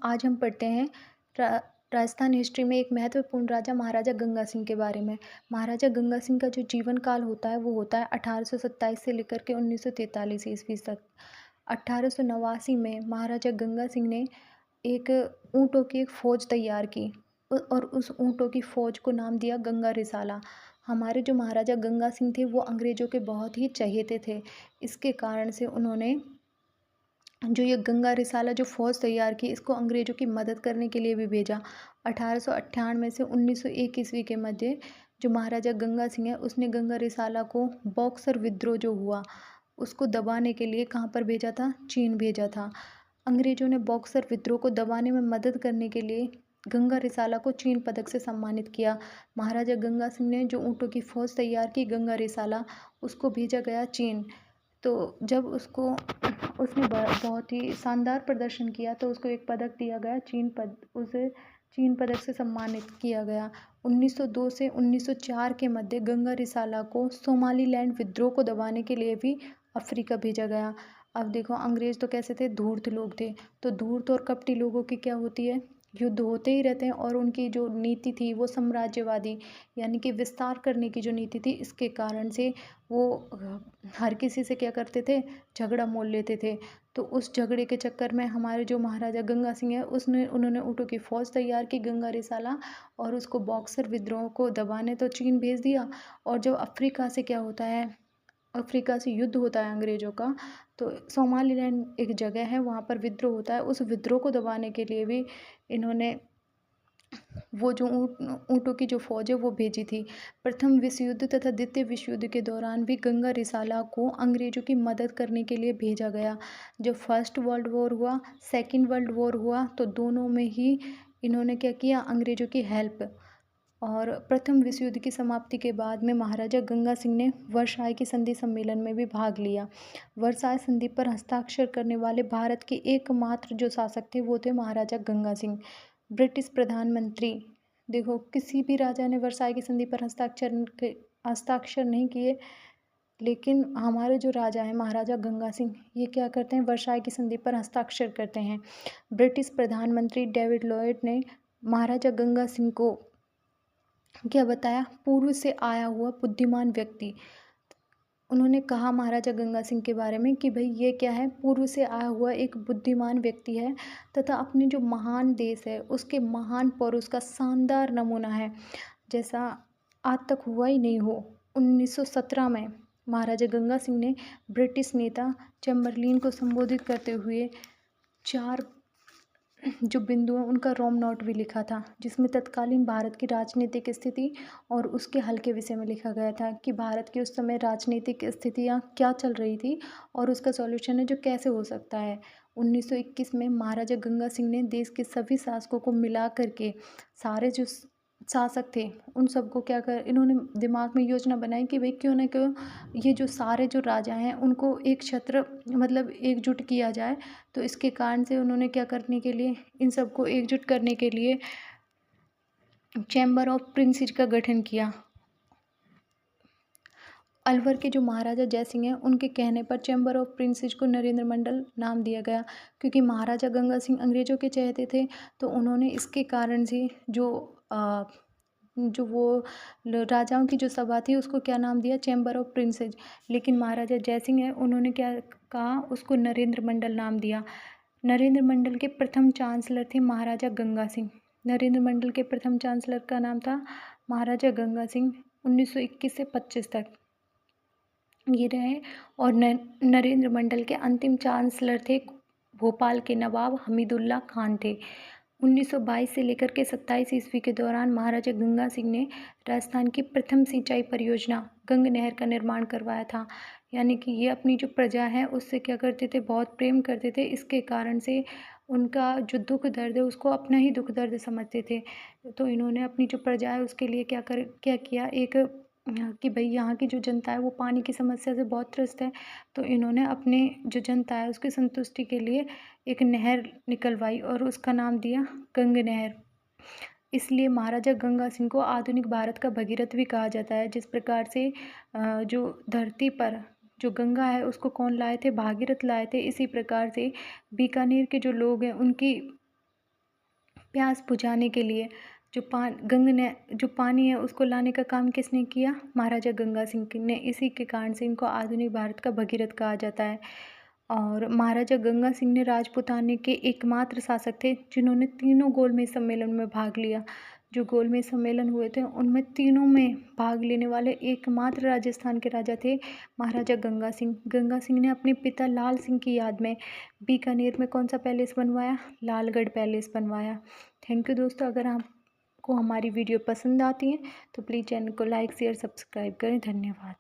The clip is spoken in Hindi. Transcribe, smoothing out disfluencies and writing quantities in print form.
आज हम पढ़ते हैं रा राजस्थान हिस्ट्री में एक महत्वपूर्ण राजा महाराजा गंगा सिंह के बारे में। महाराजा गंगा सिंह का जो जीवन काल होता है वो होता है 1827 से लेकर के 1943 ईस्वी तक। 1889 में महाराजा गंगा सिंह ने एक ऊँटों की एक फ़ौज तैयार की और उस ऊँटों की फ़ौज को नाम दिया गंगा रिसाला। हमारे जो महाराजा गंगा सिंह थे वो अंग्रेज़ों के बहुत ही चहेते थे। इसके कारण से उन्होंने जो ये गंगा रिसाला जो फ़ौज तैयार की, इसको अंग्रेज़ों की मदद करने के लिए भी भेजा। 1898 से 1901 ईस्वी के मध्य जो महाराजा गंगा सिंह है, उसने गंगा रिसाला को बॉक्सर विद्रोह जो हुआ, उसको दबाने के लिए कहाँ पर भेजा था? चीन भेजा था। अंग्रेज़ों ने बॉक्सर विद्रोह को दबाने में मदद करने के लिए गंगा रिसाला को चीन पदक से सम्मानित किया। महाराजा गंगा सिंह ने जो ऊँटों की फ़ौज तैयार की गंगा रिसाला, उसको भेजा गया चीन। तो जब उसने बहुत ही शानदार प्रदर्शन किया तो उसको एक पदक दिया गया, उसे चीन पदक से सम्मानित किया गया। 1902 से 1904 के मध्य गंगा रिसाला को सोमालीलैंड विद्रोह को दबाने के लिए भी अफ्रीका भेजा गया। अब देखो, अंग्रेज़ तो कैसे थे? धूर्त लोग थे। तो धूर्त और कपटी लोगों की क्या होती है? युद्ध होते ही रहते हैं और उनकी जो नीति थी वो साम्राज्यवादी, यानी कि विस्तार करने की जो नीति थी, इसके कारण से वो हर किसी से क्या करते थे? झगड़ा मोल लेते थे। तो उस झगड़े के चक्कर में हमारे जो महाराजा गंगा सिंह है, उन्होंने ऊँटों की फ़ौज तैयार की गंगा रिसाला, और उसको बॉक्सर विद्रोह को दबाने तो चीन भेज दिया। और जब अफ्रीका से क्या होता है, अफ्रीका से युद्ध होता है अंग्रेज़ों का, तो सोमालीलैंड एक जगह है, वहाँ पर विद्रोह होता है। उस विद्रोह को दबाने के लिए भी इन्होंने वो जो ऊँटों की जो फ़ौज है वो भेजी थी। प्रथम विश्व युद्ध तथा द्वितीय विश्व युद्ध के दौरान भी गंगा रिसाला को अंग्रेज़ों की मदद करने के लिए भेजा गया। जब फर्स्ट वर्ल्ड वॉर हुआ, सेकंड वर्ल्ड वॉर हुआ, तो दोनों में ही इन्होंने क्या किया? अंग्रेज़ों की हेल्प। और प्रथम विश्व युद्ध की समाप्ति के बाद में महाराजा गंगा सिंह ने वर्साई की संधि सम्मेलन में भी भाग लिया। वर्साई संधि पर हस्ताक्षर करने वाले भारत के एकमात्र जो शासक थे वो थे महाराजा गंगा सिंह। ब्रिटिश प्रधानमंत्री, देखो, किसी भी राजा ने वर्साई की संधि पर हस्ताक्षर नहीं किए, लेकिन हमारे जो राजा हैं महाराजा गंगा सिंह, ये क्या करते हैं? वर्साई की संधि पर हस्ताक्षर करते हैं। ब्रिटिश प्रधानमंत्री डेविड लॉयड ने महाराजा गंगा सिंह को क्या बताया? पूर्व से आया हुआ बुद्धिमान व्यक्ति। उन्होंने कहा महाराजा गंगा सिंह के बारे में कि भाई ये क्या है? पूर्व से आया हुआ एक बुद्धिमान व्यक्ति है तथा अपने जो महान देश है उसके महान पौरुष का शानदार नमूना है, जैसा आज तक हुआ ही नहीं हो। 1917 में महाराजा गंगा सिंह ने ब्रिटिश नेता चैम्बरलिन को संबोधित करते हुए 4 जो बिंदु हैं उनका रोम नोट भी लिखा था, जिसमें तत्कालीन भारत की राजनीतिक स्थिति और उसके हल के विषय में लिखा गया था कि भारत की उस समय राजनीतिक स्थितियाँ क्या चल रही थी और उसका सॉल्यूशन है जो कैसे हो सकता है। 1921 में महाराजा गंगा सिंह ने देश के सभी शासकों को मिला करके, सारे जो शासक थे उन सबको क्या कर इन्होंने दिमाग में योजना बनाई कि भाई क्यों ना क्यों ये जो सारे जो राजा हैं उनको एक छत्र मतलब एकजुट किया जाए। तो इसके कारण से उन्होंने क्या करने के लिए, इन सबको एकजुट करने के लिए चैम्बर ऑफ प्रिंसेस का गठन किया। अलवर के जो महाराजा जयसिंह हैं उनके कहने पर चैम्बर ऑफ प्रिंसेस को नरेंद्र मंडल नाम दिया गया, क्योंकि महाराजा गंगा सिंह अंग्रेज़ों के चहेते थे। तो उन्होंने इसके कारण से जो वो राजाओं की जो सभा थी उसको क्या नाम दिया? Chamber of princess. लेकिन महाराजा जयसिंह है, उन्होंने क्या कहा? उसको नरेंद्र मंडल नाम दिया। नरेंद्र मंडल के प्रथम चांसलर थे महाराजा गंगा सिंह। नरेंद्र मंडल के प्रथम चांसलर का नाम था महाराजा गंगा सिंह। 1921 से 25 तक ये रहे। और नरेंद्र मंडल के अंतिम चांसलर थे भोपाल के नवाब हमीदुल्ला खान थे। 1922 से लेकर के 27 ईस्वी के दौरान महाराजा गंगा सिंह ने राजस्थान की प्रथम सिंचाई परियोजना गंग नहर का निर्माण करवाया था। यानी कि ये अपनी जो प्रजा है उससे क्या करते थे? बहुत प्रेम करते थे। इसके कारण से उनका जो दुख दर्द है उसको अपना ही दुख दर्द समझते थे। तो इन्होंने अपनी जो प्रजा है उसके लिए क्या किया, एक कि भाई यहाँ की जो जनता है वो पानी की समस्या से बहुत त्रस्त है। तो इन्होंने अपने जो जनता है उसकी संतुष्टि के लिए एक नहर निकलवाई और उसका नाम दिया गंग नहर। इसलिए महाराजा गंगा सिंह को आधुनिक भारत का भगीरथ भी कहा जाता है। जिस प्रकार से जो धरती पर जो गंगा है उसको कौन लाए थे? भागीरथ लाए थे। इसी प्रकार से बीकानेर के जो लोग हैं प्यास बुझाने के लिए जो पानी है उसको लाने का काम किसने किया? महाराजा गंगा सिंह ने। इसी के कारण से इनको आधुनिक भारत का भगीरथ कहा जाता है। और महाराजा गंगा सिंह ने राजपूताने के एकमात्र शासक थे जिन्होंने तीनों गोलमेज सम्मेलन में भाग लिया। जो गोलमेज सम्मेलन हुए थे उनमें तीनों में भाग लेने वाले एकमात्र राजस्थान के राजा थे महाराजा गंगा सिंह। गंगा सिंह ने अपने पिता लाल सिंह की याद में बीकानेर में कौन सा पैलेस बनवाया? लालगढ़ पैलेस बनवाया। थैंक यू दोस्तों। अगर आपको हमारी वीडियो पसंद आती है तो प्लीज़ चैनल को लाइक शेयर सब्सक्राइब करें। धन्यवाद।